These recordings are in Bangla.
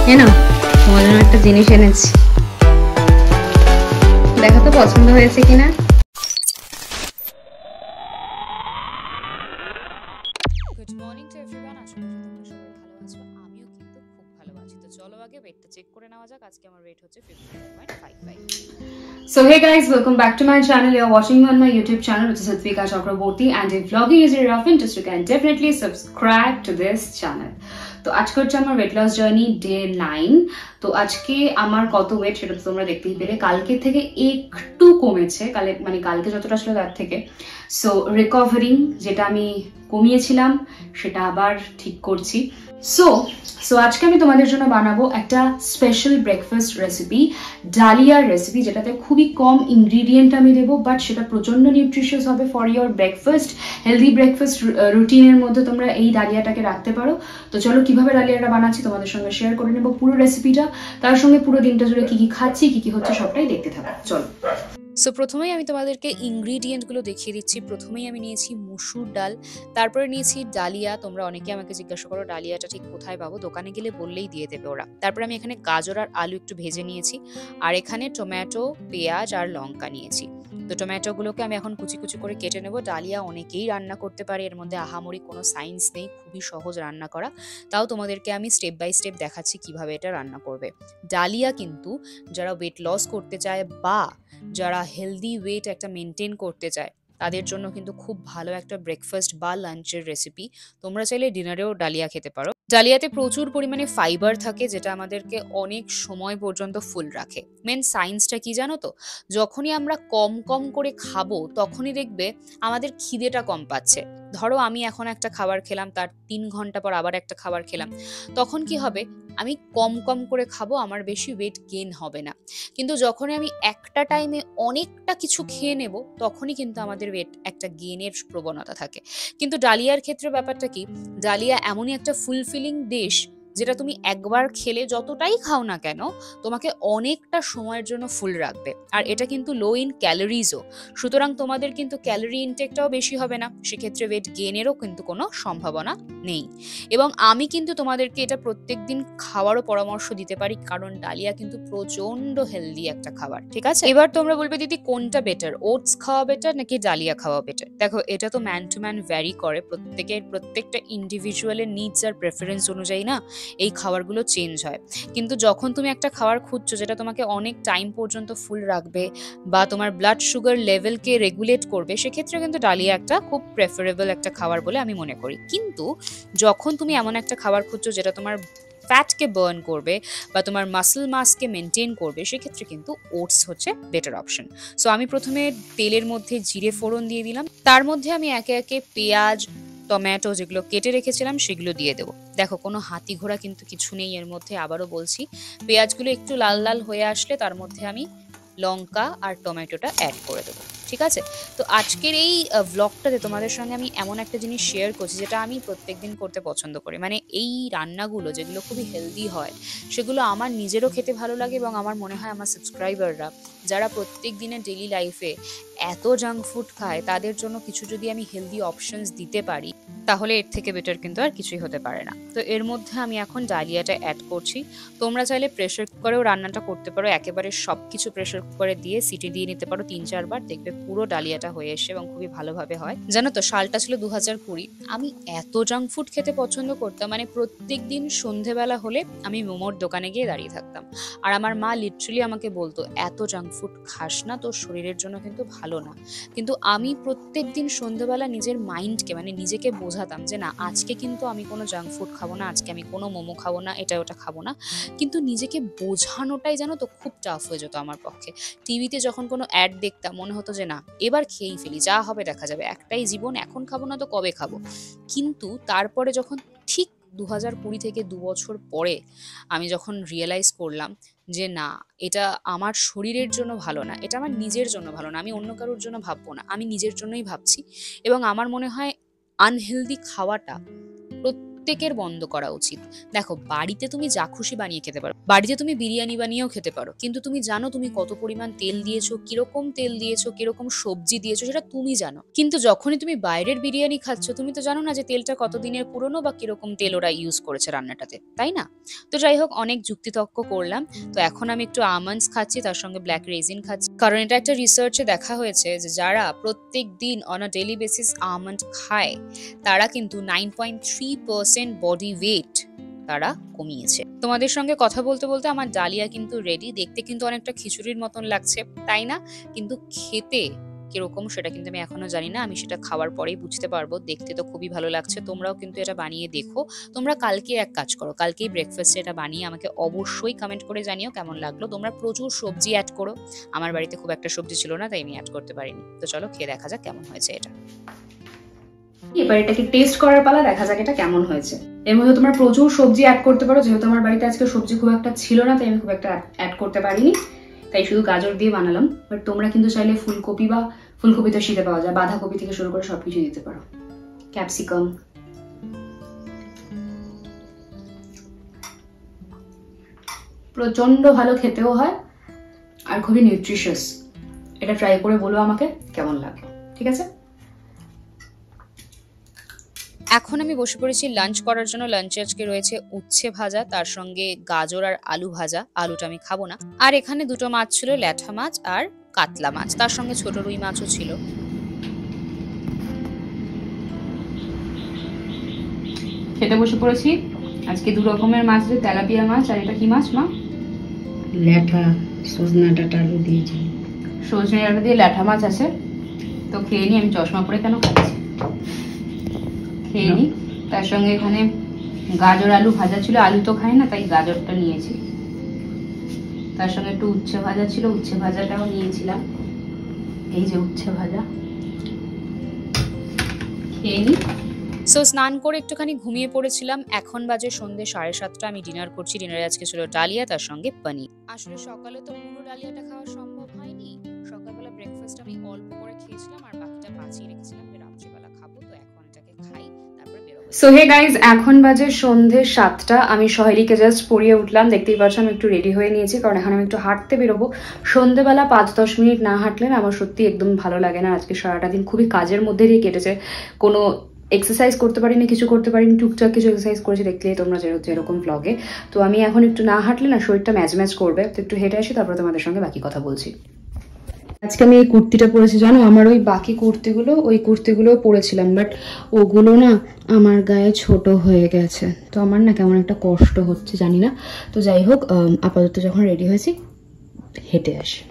জানো তোমার জন্য একটা জিনিস এনেছি, দেখো তো পছন্দ হয়েছে কিনা। Good morning to everyone. আশা করি তোমরা সবাই ভালো আছো, আমিও কিন্তু খুব ভালো আছি। তো চলো আগে ওয়েটটা চেক করে নেওয়া যাক। আজকে আমার ওয়েট হচ্ছে 54.55. So hey guys, welcome back to my channel. You're watching me on my YouTube channel, which is Ritvika Chakraborty, and if vlogging is your rough interest, you can definitely subscribe to this channel. তো আজকে হচ্ছে আমার ওয়েট লস জার্নি ডে 9। তো আজকে আমার কত ওয়েট সেটা তো তোমরা দেখতেই পেলে। কালকে থেকে একটু কমেছে, কালকে যতটা ছিল তার থেকে। সো রিকভারিং, যেটা আমি কমিয়েছিলাম সেটা আবার ঠিক করছি। সো আজকে আমি তোমাদের জন্য বানাবো একটা স্পেশাল ব্রেকফাস্ট রেসিপি, ডালিয়ার রেসিপি, যেটাতে খুবই কম ইনগ্রিডিয়েন্ট আমি দেবো, বাট সেটা প্রচন্ড নিউট্রিশিয়াস হবে for your breakfast. Healthy breakfast রুটিনের মধ্যে তোমরা এই ডালিয়াটাকে রাখতে পারো। তো চলো কিভাবে ডালিয়াটা বানাচ্ছি তোমাদের সঙ্গে শেয়ার করে নেবো পুরো রেসিপিটা। তার সঙ্গে পুরো দিনটা জুড়ে কি কি খাচ্ছি, কি কি হচ্ছে সবটাই দেখতে থাকো। চলো। সো প্রথমেই আমি তোমাদেরকে ইনগ্রিডিয়েন্টগুলো দেখিয়ে দিচ্ছি। প্রথমেই আমি নিয়েছি মসুর ডাল, তারপরে নিয়েছি ডালিয়া। তোমরা অনেকে আমাকে জিজ্ঞাসা করো ডালিয়াটা ঠিক কোথায় পাবো, দোকানে গেলে বললেই দিয়ে দেবে ওরা। তারপরে আমি এখানে গাজর আর আলু একটু ভেজে নিয়েছি, আর এখানে টমেটো, পেঁয়াজ আর লঙ্কা নিয়েছি। তো টমেটোগুলোকে আমি এখন কুচি কুচি করে কেটে নেবো। ডালিয়া অনেকেই রান্না করতে পারে, এর মধ্যে আহামরি কোনো সায়েন্স নেই, খুবই সহজ রান্না করা। তাও তোমাদেরকে আমি স্টেপ বাই স্টেপ দেখাচ্ছি কিভাবে এটা রান্না করবে। ডালিয়া কিন্তু যারা ওয়েট লস করতে চায় বা যারা হেলদি ওয়েট একটা মেনটেন করতে চায় তাদের জন্য কিন্তু খুব ভালো একটা ব্রেকফাস্ট বা লাঞ্চের রেসিপি। তোমরা চাইলে ডিনারেও ডালিয়া খেতে পারো। ডালিয়াতে প্রচুর পরিমাণে ফাইবার থাকে, যেটা আমাদেরকে অনেক সময় পর্যন্ত ফুল রাখে। মেন সায়েন্সটা কি জানো তো, যখনই আমরা কম কম করে খাবো তখনই দেখবে আমাদের খিদেটা কম পাচ্ছে। ধরো আমি এখন একটা খাবার খেলাম, তার 3 ঘন্টা পর আবার একটা খাবার খেলাম, তখন কি হবে, আমি কম কম করে খাবো, আমার বেশি ওয়েট গেইন হবে না। কিন্তু যখনই আমি একটা টাইমে অনেকটা কিছু খেয়ে নেব, তখনই কিন্তু আমাদের ওয়েট একটা গেইনের প্রবণতা থাকে। কিন্তু ডালিয়ার ক্ষেত্রে ব্যাপারটা কি, ডালিয়া এমনই একটা ফুলফিলিং ডিশ যেটা তুমি একবার খেলে যতটাই খাও না কেন তোমাকে অনেকটা সময়ের জন্য ফুল রাখবে। আর এটা কিন্তু লো ইন ক্যালোরিজও, সুতরাং তোমাদের কিন্তু ক্যালোরি ইনটেকটাও বেশি হবে না, সেক্ষেত্রে ওয়েট গেইনেরও কিন্তু কোনো সম্ভাবনা নেই। এবং আমি কিন্তু তোমাদেরকে এটা প্রত্যেকদিন খাওয়ারও পরামর্শ দিতে পারি, কারণ ডালিয়া কিন্তু প্রচন্ড হেলদি একটা খাবার। ঠিক আছে, এবার তোমরা বলবে দিদি কোনটা বেটার, ওটস খাওয়া বেটার নাকি ডালিয়া খাওয়া বেটার? দেখো এটা তো ম্যান টু ম্যান ভ্যারি করে, প্রত্যেকটা ইন্ডিভিজুয়ালের নিডস আর প্রেফারেন্স অনুযায়ী না এই খাবারগুলো চেঞ্জ হয়। কিন্তু যখন তুমি একটা খাবার খুঁজছো যেটা তোমাকে অনেক টাইম পর্যন্ত ফুল রাখবে বা তোমার ব্লাড সুগার লেভেলকে রেগুলেট করবে, সেক্ষেত্রে কিন্তু ডালিয়া একটা খুব প্রেফারেবল একটা খাবার বলে আমি মনে করি। কিন্তু যখন তুমি এমন একটা খাবার খুঁজছো যেটা তোমার ফ্যাটকে বার্ন করবে বা তোমার মাসল মাসকে মেনটেন করবে, সেক্ষেত্রে কিন্তু ওটস হচ্ছে বেটার অপশন। সো আমি প্রথমে তেলের মধ্যে জিরে ফোড়ন দিয়ে দিলাম, তার মধ্যে আমি একে একে পেঁয়াজ, টমেটো যেগুলো কেটে রেখেছিলাম সেগুলো দিয়ে দেবো। দেখো কোনো হাতি ঘোড়া কিন্তু কিছু নেই এর মধ্যে, আবারও বলছি। পেঁয়াজগুলো একটু লাল লাল হয়ে আসলে তার মধ্যে আমি লঙ্কা আর টমেটোটা অ্যাড করে দেবো। ঠিক আছে, তো আজকের এই ভ্লগটাতে তোমাদের সঙ্গে আমি এমন একটা জিনিস শেয়ার করছি যেটা আমি প্রত্যেকদিন করতে পছন্দ করি। মানে এই রান্নাগুলো যেগুলো খুবই হেলদি হয়, সেগুলো আমার নিজেরও খেতে ভালো লাগে এবং আমার মনে হয় আমার সাবস্ক্রাইবাররা যারা প্রত্যেক দিনের ডেইলি লাইফে এত জাঙ্ক ফুড খায়, তাদের জন্য কিছু যদি আমি হেলদি অপশনস দিতে পারি, তাহলে এর থেকে বেটার কিন্তু আর কিছুই হতে পারে না। তো এর মধ্যে আমি এখন ডালিয়াটা অ্যাড করছি। তোমরা চাইলে প্রেশার কুকারেও রান্নাটা করতে পারো, একেবারে সব কিছু প্রেশার কুকারে দিয়ে সিটি দিয়ে নিতে পারো 3-4 বার, দেখবে পুরো ডালিয়াটা হয়ে এসে এবং খুবই ভালোভাবে হয়। জানো তো সালটা ছিল 2020, আমি এত জাঙ্ক ফুড খেতে পছন্দ করতাম, মানে প্রত্যেক দিন সন্ধেবেলা হলে আমি মোমোর দোকানে গিয়ে দাঁড়িয়ে থাকতাম। আর আমার মা লিটারালি আমাকে বলতো এত জাঙ্ক ফুড খাস না, তোর শরীরের জন্য কিন্তু ভালো না। কিন্তু আমি প্রত্যেক দিন সন্ধেবেলা নিজের মাইন্ডকে, মানে নিজেকে বোঝাতাম যে না, আজকে কিন্তু আমি কোনো জাঙ্ক ফুড খাবো না, আজকে আমি কোনো মোমো খাবো না, এটা ওটা খাবো না। কিন্তু নিজেকে বোঝানোটাই জানো তো খুব টাফ হয়ে যেত আমার পক্ষে। টিভিতে যখন কোনো অ্যাড দেখতাম মনে হতো যে না, এবার খেয়েই ফেলি, যা হবে দেখা যাবে, একটাই জীবন, এখন খাবো না তো কবে খাবো। কিন্তু তারপরে যখন ঠিক 2020 থেকে 2 বছর পরে আমি যখন রিয়েলাইজ করলাম যে না, এটা আমার শরীরের জন্য ভালো না, এটা আমার নিজের জন্য ভালো না, আমি অন্য কারোর জন্য ভাববো না, আমি নিজের জন্যই ভাবছি। এবং আমার মনে হয় আনহেলদি খাওয়াটা প্রত্যেকের বন্ধ করা উচিত। দেখো, বাড়িতে তুমি যা খুশি বানিয়ে খেতে পারো, বাড়িতে তুমি বিরিয়ানি বানিয়েও খেতে পারো, কিন্তু তুমি জানো তুমি কত পরিমাণ তেল দিয়েছো, কিরকম তেল দিয়েছো, কিরকম সবজি দিয়েছো, সেটা তুমি জানো। কিন্তু যখনই তুমি বাইরের বিরিয়ানি খাচ্ছ, তুমি তো জানো না যে তেলটা কতদিনের পুরনো বা কিরকম তেল ওরা ইউজ করেছে রান্নাটাতে, তাই না? তো যাই হোক, অনেক যুক্তিতর্ক করলাম। তো এখন আমি একটু আমন্ডস খাচ্ছি, তার সঙ্গে ব্ল্যাক রেজিন খাচ্ছি, কারণ এটা একটা রিসার্চে দেখা হয়েছে যে যারা প্রত্যেক দিন on a daily basis almond খায়, তারা কিন্তু 9.3% বডি ওয়েট তারা কমিয়েছে। তোমাদের সঙ্গে কথা বলতে বলতে আমার ডালিয়া কিন্তু রেডি। দেখতে কিন্তু অনেকটা খিচুড়ির মতন লাগছে, তাই না? কিন্তু খেতে কিরকম সেটা কিন্তু আমি এখনো জানি না, আমি সেটা খাওয়ার পরেই বুঝতে পারবো। দেখতে তো খুবই ভালো লাগছে, তোমরাও কিন্তু এটা বানিয়ে দেখো। তোমরা কালকে এক কাজ করো, কালকেই ব্রেকফাস্টে এটা বানিয়ে আমাকে অবশ্যই কমেন্ট করে জানিও কেমন লাগলো। তোমরা প্রচুর সবজি অ্যাড করো, আমার বাড়িতে খুব একটা সবজি ছিল না, তাই আমি অ্যাড করতে পারিনি। তো চলো খেয়ে দেখা যাক কেমন হয়েছে এটা। এবার এটাকে টেস্ট করার পালা, দেখা যাক এটা কেমন হয়েছে। এর মধ্যে তোমরা প্রচুর সবজি অ্যাড করতে পারো, যেহেতু আমার বাড়িতে আজকে সবজি খুব একটা ছিল না, তাই আমি খুব একটা অ্যাড করতে পারিনি, তাই শুধু গাজর দিয়ে বানালাম। বাট তোমরা কিন্তু চাইলে ফুলকপি বা ফুলকপি তো শীতে পাওয়া যায়, বাঁধাকপি থেকে শুরু করে সবকিছু দিতে পারো, ক্যাপসিকাম। প্রচন্ড ভালো খেতেও হয় আর খুবই নিউট্রিশিয়াস। এটা ট্রাই করে বলো আমাকে কেমন লাগে, ঠিক আছে? এখন আমি বসে পড়েছি লাঞ্চ করার জন্য। লাঞ্চে আজকে রয়েছে উচ্ছে ভাজা, তার সঙ্গে গাজর আর আলু ভাজা। আলুটা আমি খাবো না। আর এখানে দুটো মাছ ছিল, ল্যাঠা মাছ আর কাতলা মাছ, তার সঙ্গে ছোট রুই মাছও ছিল। খেতে বসে পড়েছি। আজকে দু রকমের মাছ, তেলাপিয়া মাছ আর এটা কি মাছ মা? ল্যাঠা, সজনা ডাঁটা আলু দিয়েছি। সজনে ডাঁটা দিয়ে ল্যাঠা মাছ আছে। তো খেয়ে নি, আমি চশমা পরে কেন খাচ্ছি, খেয়ে নি। তার সঙ্গে এখানে গাজর আলু ভাজা ছিল, আলু তো খাই না তাই গাজরটা নিয়েছি। তার সঙ্গে একটু উচ্ছে ভাজা ছিল, উচ্ছে ভাজাটাও নিয়েছিলাম। এই যে উচ্ছে ভাজা, খেয়ে নি। সো স্নান করে একটুখানি ঘুমিয়ে পড়েছিলাম। এখন বাজে সন্ধ্যে 7:30। আমি ডিনার করছি। ডিনারে আজকে ছিল ডালিয়া, তার সঙ্গে পনির। আসলে সকালে তো পুরো ডালিয়াটা খাওয়া সম্ভব হয়নি। সকালবেলা ব্রেকফাস্ট আমি অল্প করে খেয়েছিলাম আর বাকিটা বাঁচিয়ে রেখেছিলাম যে রাত্রিবেলা খাবো। তো এখন এটাকে খাই, তারপরে বেরোবো। সো হে গাইজ, এখন বাজে সন্ধ্যে 7টা। আমি সহেলিকে জাস্ট পরিয়ে উঠলাম, দেখতেই পাচ্ছ আমি একটু রেডি হয়ে নিয়েছি, কারণ এখন আমি একটু হাঁটতে বেরোবো। সন্ধ্যেবেলা 5-10 মিনিট না হাঁটলে না আমার সত্যি একদম ভালো লাগে না। আজকে সারাটা দিন খুবই কাজের মধ্যে দিয়ে কেটেছে, কোনো এক্সারসাইজ করতে পারিনি, কিছু করতে পারিনি। টুকটাক কিছু এক্সারসাইজ করেছি, দেখলে তোমরা যেরকম ব্লগে। তো আমি এখন একটু না হাঁটলে না শরীরটা ম্যাচ করবে, তো একটু হেঁটে আসি, তারপরে তোমাদের সঙ্গে বাকি কথা বলছি। আজকে আমি এই কুর্তিটা পরেছি, জানো আমার ওই বাকি কুর্তিগুলো পরেছিলাম, বাট ওগুলো না আমার গায়ে ছোট হয়ে গেছে। তো আমার না কেমন একটা কষ্ট হচ্ছে, জানি না। তো যাই হোক, আপাতত যখন রেডি হয়েছি হেঁটে আসি।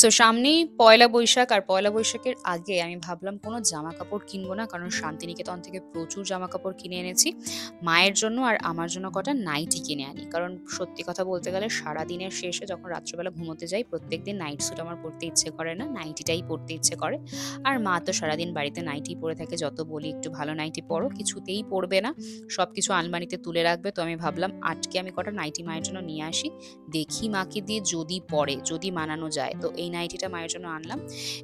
সো সামনেই পয়লা বৈশাখ, আর পয়লা বৈশাখের আগে আমি ভাবলাম কোনো জামা কাপড় কিনবো না, কারণ শান্তিনিকেতন থেকে প্রচুর জামা কাপড় কিনে এনেছি মায়ের জন্য, আর আমার জন্য কটা নাইটি কিনে আনি। কারণ সত্যি কথা বলতে গেলে সারাদিনের শেষে যখন রাত্রেবেলা ঘুমোতে যাই, প্রত্যেকদিন নাইট স্যুট আমার পরতে ইচ্ছে করে না, নাইটিটাই পরতে ইচ্ছে করে। আর মা তো সারাদিন বাড়িতে নাইটি পরে থাকে, যত বলি একটু ভালো নাইটি পরো, কিছুতেই পরবে না, সব কিছু আলমারিতে তুলে রাখবে। তো আমি ভাবলাম আজকে আমি কটা নাইটি মায়ের জন্য নিয়ে আসি, দেখি মাকে দিয়ে যদি পরে, যদি মানানো যায়। তো এই নাইটিটা মায়ের জন্য আনলাম।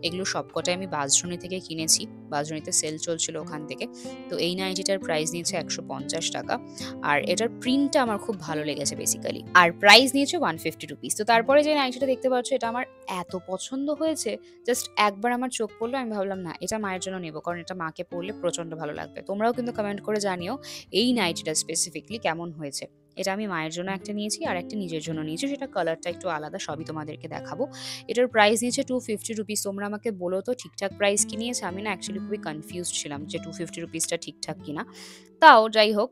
এগুলো সবকটাই আমি বাঁশদ্রোণী থেকে কিনেছি, বাঁশদ্রোণীতে সেল চলছিল ওখান থেকে। তো এই নাইটিটার প্রাইস নিয়েছে 150 টাকা, আর এটার প্রিন্টটা আমার খুব ভালো লেগেছে বেসিক্যালি, আর প্রাইস নিয়েছে 150 রুপিস। তো তারপরে যে নাইটিটা দেখতে পাচ্ছ, এটা আমার এত পছন্দ হয়েছে, জাস্ট একবার আমার চোখ পড়লো, আমি ভাবলাম না এটা মায়ের জন্য নেবো, কারণ এটা মাকে পরলে প্রচন্ড ভালো লাগবে। তোমরাও কিন্তু কমেন্ট করে জানিও এই নাইটিটা স্পেসিফিকলি কেমন হয়েছে। এটা আমি মায়ের জন্য একটা নিয়েছি আর একটা নিজের জন্য নিয়েছি, সেটা কালারটা একটু আলাদা, সবই তোমাদেরকে দেখাবো। এটার প্রাইস নিয়েছে 250 রুপিস। তোমরা আমাকে বলো তো ঠিকঠাক প্রাইস কি নিয়েছে? আমি না অ্যাকচুয়ালি খুবই কনফিউজড ছিলাম যে 250 রুপিসটা ঠিকঠাক কিনা। তাও যাই হোক,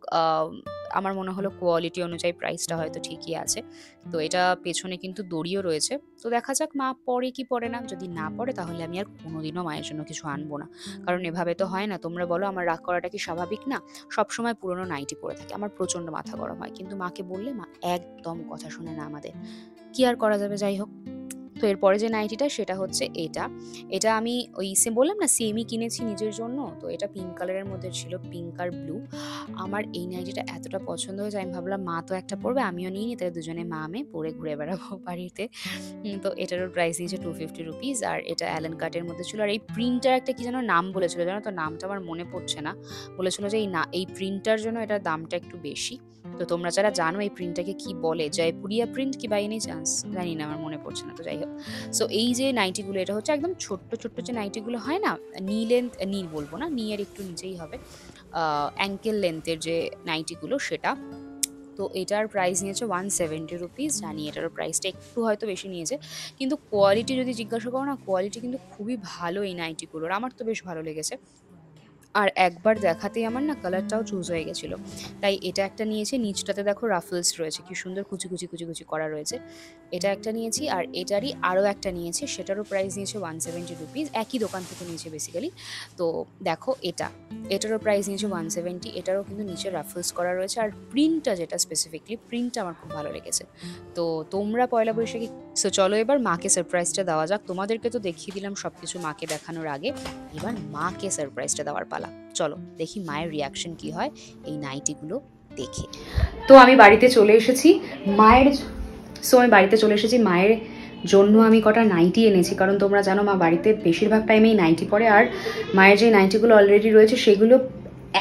আমার মনে হলো কোয়ালিটি অনুযায়ী প্রাইসটা হয়তো ঠিকই আছে। তো এটা পেছনে কিন্তু দড়িও রয়েছে। তো দেখা যাক মা পরে কি পরে না। যদি না পরে তাহলে আমি আর কোনোদিনও মায়ের জন্য কিছু আনবো না, কারণ এভাবে তো হয় না। তোমরা বলো আমার রাগ করাটা কি স্বাভাবিক না? সবসময় পুরোনো নাইটি পরে থাকে, আমার প্রচন্ড মাথা গরম হয়, কিন্তু মাকে বললে মা একদম কথা শোনে না আমাদের। কি আর করা যাবে, যাই হোক তো এরপরে যে নাইটিটা সেটা হচ্ছে এটা আমি ওই বললাম না সেমই কিনেছি নিজের জন্য। তো এটা পিঙ্ক কালারের মধ্যে ছিল, পিঙ্ক আর ব্লু। আমার এই নাইটিটা এতটা পছন্দ হয়েছে, আমি ভাবলাম মা তো একটা পরবে, আমিও নিয়ে নিই, তাহলে দুজনে মা আমি পরে ঘুরে বেড়াবো বাড়িতে। তো এটারও প্রাইস দিয়েছে 250 রুপিস। আর এটা অ্যালেন কাটের মধ্যে ছিল। আর এই প্রিন্টার একটা কি যেন নাম বলেছিল, জানো তো, নামটা আমার মনে পড়ছে না। বলেছিল যে এই প্রিন্টার জন্য এটার দামটা একটু বেশি। তো তোমরা যারা জানো এই প্রিন্টটাকে কি বলে, জয়পুরিয়া প্রিন্ট কি বাই এনি চান্স, জানি না, আমার মনে পড়ছে না। তো যাই হোক, সো এই যে নাইটিগুলো, এটা হচ্ছে একদম ছোট্ট ছোট্ট যে নাইটিগুলো হয় না, নি বলবো না, নিয়ের একটু নিচেই হবে, অ্যাঙ্কেল লেন্থের যে নাইটিগুলো সেটা। তো এটার প্রাইস নিয়েছে 170 রুপিস। জানি এটারও প্রাইসটা একটু হয়তো বেশি নিয়েছে, কিন্তু কোয়ালিটি যদি জিজ্ঞাসা করো না, কোয়ালিটি কিন্তু খুবই ভালো এই নাইটিগুলোর, আমার তো বেশ ভালো লেগেছে। আর একবার দেখাতেই আমার না কালারটাও চুজ হয়ে গেছিলো, তাই এটা একটা নিয়েছি। নিচটাতে দেখো রাফলস রয়েছে, কি সুন্দর কুচি কুচি কুচি কুচি করা রয়েছে। এটা একটা নিয়েছি, আর এটারই আরও একটা নিয়েছি, সেটারও প্রাইস নিয়েছে 170 রুপিস, একই দোকান থেকে নিয়েছে বেসিক্যালি। তো দেখো এটারও প্রাইস নিয়েছে 170, এটারও কিন্তু নিচে রাফলস করা রয়েছে। আর প্রিন্টটা যেটা স্পেসিফিকলি, প্রিন্টটা আমার খুব ভালো লেগেছে। তো তোমরা পয়লা বৈশাখী, সো চলো এবার মাকে সারপ্রাইজটা দেওয়া যাক। তোমাদেরকে তো দেখিয়ে দিলাম সব কিছু মাকে দেখানোর আগে, এবার মাকে সারপ্রাইজটা দেওয়ার পালা। চলো দেখি মায়ের রিয়াকশন কি হয় এই নাইটিগুলো দেখে। তো আমি বাড়িতে চলে এসেছি মায়ের জন্য আমি কটা নাইটি এনেছি, কারণ তোমরা জানো মা বাড়িতে বেশিরভাগ টাইমেই নাইটি পরে। আর মায়ের যে নাইটিগুলো অলরেডি রয়েছে সেগুলো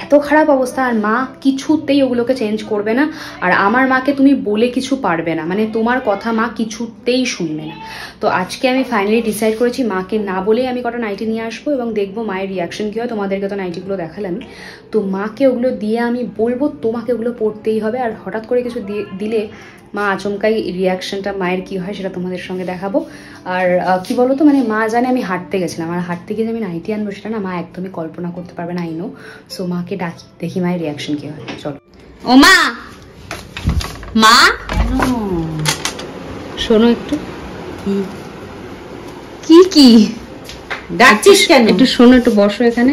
এত খারাপ অবস্থা, আর মা কিছুতেই ওগুলোকে চেঞ্জ করবে না। আর আমার মাকে তুমি বলে কিছু পারবে না, মানে তোমার কথা মা কিছুতেই শুনবে না। তো আজকে আমি ফাইনালি ডিসাইড করেছি মাকে না বলেই আমি কটা নাইটি নিয়ে আসবো, এবং দেখবো মায়ের রিয়াকশন কী হয়। তোমাদেরকে তো নাইটিগুলো দেখালাম, তো মাকে ওগুলো দিয়ে আমি বলবো তোমাকে ওগুলো পরতেই হবে। আর হঠাৎ করে কিছু দিলে মা আচমকাই রিয়াকশনটা মায়ের কি হয় সেটা তোমাদের সঙ্গে দেখাবো। আর কি বলো তো, মানে মা জানে আমি হাঁটতে গেছিলাম, আর হাঁটতে গিয়ে যে আমি নাইটি আনবো সেটা না মা একদমই কল্পনা করতে পারবে না, আই নো। সো মাকে ডাকি, দেখি মায়ের রিয়াকশন কি হয়। চলো। ও মা, মা শোনো একটু। কি কি ডাকছিস কেন? একটু শোনো, একটু বসো এখানে।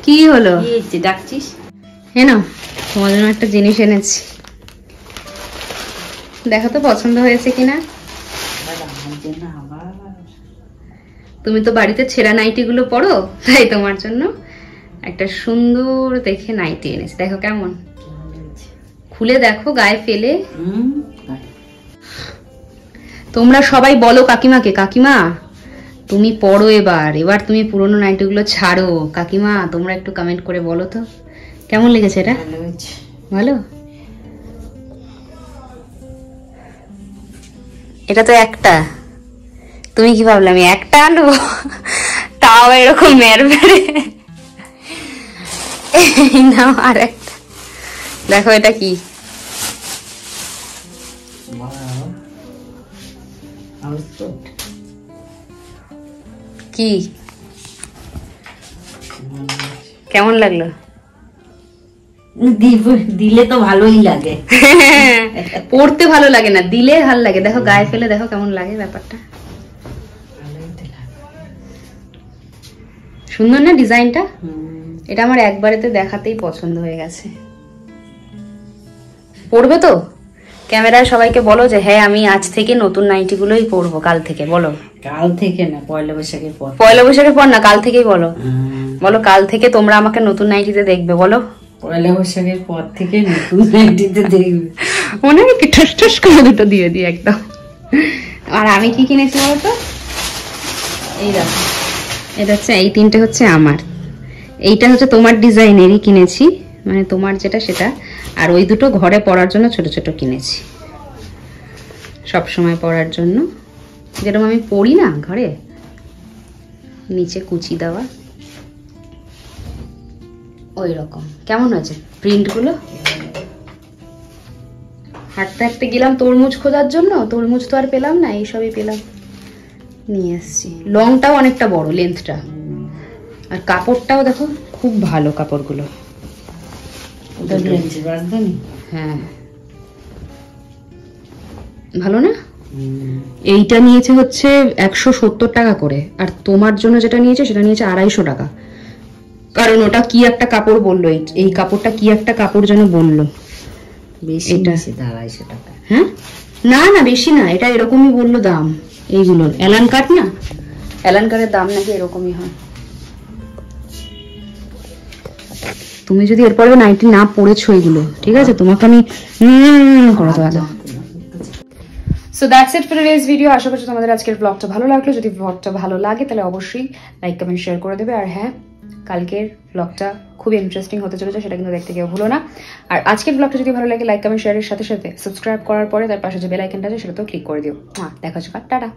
কি হলো? ডাকছিস? হ্যাঁ না, তোমার জন্য একটা জিনিস এনেছি, দেখো তো পছন্দ হয়েছে কিনা। তুমি তো বাড়িতে ছেঁড়া নাইটি গুলো পরো, তাই তোমার জন্য একটা সুন্দর দেখে নাইটি এনেছি। দেখো কেমন, খুলে দেখো, গায়ে ফেলে। তোমরা সবাই বলো কাকিমাকে, কাকিমা তুমি পরো, এবার তুমি পুরোনো নাইটি গুলো ছাড়ো। কাকিমা তোমরা একটু কমেন্ট করে বলো তো কেমন লেগেছে এটা। ভালো? এটা তো একটা, তুমি কি ভাবলে আমি একটা আনবো, তাও এরকম মেরে মেরে। নাও আর একটা, দেখো এটা কি। কি কেমন লাগলো? দিলে তো ভালোই লাগে, পড়তে ভালো লাগে না, দিলে ভালো লাগে। দেখো গায়ে ফেলে দেখো কেমন লাগে, ব্যাপারটা সুন্দর না ডিজাইনটা? এটা আমার একবারেতে দেখাতেই পছন্দ হয়ে গেছে। পড়বে তো? ক্যামেরায় সবাইকে বলো যে হ্যাঁ আমি আজ থেকে নতুন নাইটি গুলোই পরবো, কাল থেকে। বলো কাল থেকে না, পয়লা বৈশাখের পর। পয়লা বৈশাখের পর না, কাল থেকেই বলো। বলো কাল থেকে তোমরা আমাকে নতুন নাইটিতে দেখবে। বলো পয়লা বৈশাখের পর থেকে নতুন নাইটিতে দেখবে। মনে হয় কি ঠাস ঠাস করে দুটো দিয়ে দিই একদম। আর আমি কি কিনেছি বলতো? এই দেখো, এটা হচ্ছে, এই তিনটে হচ্ছে আমার, এইটা হচ্ছে তোমার ডিজাইনেরই কিনেছি, মানে তোমার যেটা সেটা। আর ওই দুটো ঘরে পরার জন্য ছোট ছোট কিনেছি, সব সময় পরার জন্য, যেরকম আমি পরি না ঘরে, নিচে কুচি দেওয়া ওই রকম। কেমন হয়েছে প্রিন্টগুলো? হাঁটতে হাঁটতে গেলাম তরমুজ খোঁজার জন্য, তরমুজ তো আর পেলাম না, এইসবই পেলাম, নিয়ে এসছি। লংটাও অনেকটা বড়, লেন্থটা। আর কাপড়টাও দেখো খুব ভালো, কাপড়গুলো। হ্যাঁ ভালো না? এইটা নিয়েছে হচ্ছে 170 টাকা করে, আর তোমার জন্য যেটা নিয়েছে সেটা নিয়েছে 250 টাকা। কারণ ওটা কি একটা কাপড় বললো, এই কাপড়টা কি একটা কাপড় যেন বললো, বেশি, এটা 250 টাকা। হ্যাঁ না না বেশি না, এটা এরকমই বললো দাম। এইগুলো অ্যালান কাট না, অ্যালান কাটের দাম নাকি এরকমই হয়। তুমি যদি এরপরে নাইটি না পড়েছো এগুলো, ঠিক আছে, তোমাকে আমি করে দেবো। So that's it for today's video. আশা করছি তোমাদের আজকের ব্লগটা ভালো লাগলো। যদি ব্লগটা ভালো লাগে তাহলে অবশ্যই লাইক কমেন্ট শেয়ার করে দেবে। আর হ্যাঁ, কালকের ব্লগটা খুবই ইন্টারেস্টিং হতে চলেছে, সেটা কিন্তু দেখতে কেউ ভুলো না। আর আজকের ব্লগটা যদি ভালো লাগে লাইক কমেন্ট শেয়ারের সাথে সাথে সাবস্ক্রাইব করার পরে তার পাশে যে বেল আইকনটা আছে সেটাতেও ক্লিক করে দিও। দেখা হচ্ছে, টাটা।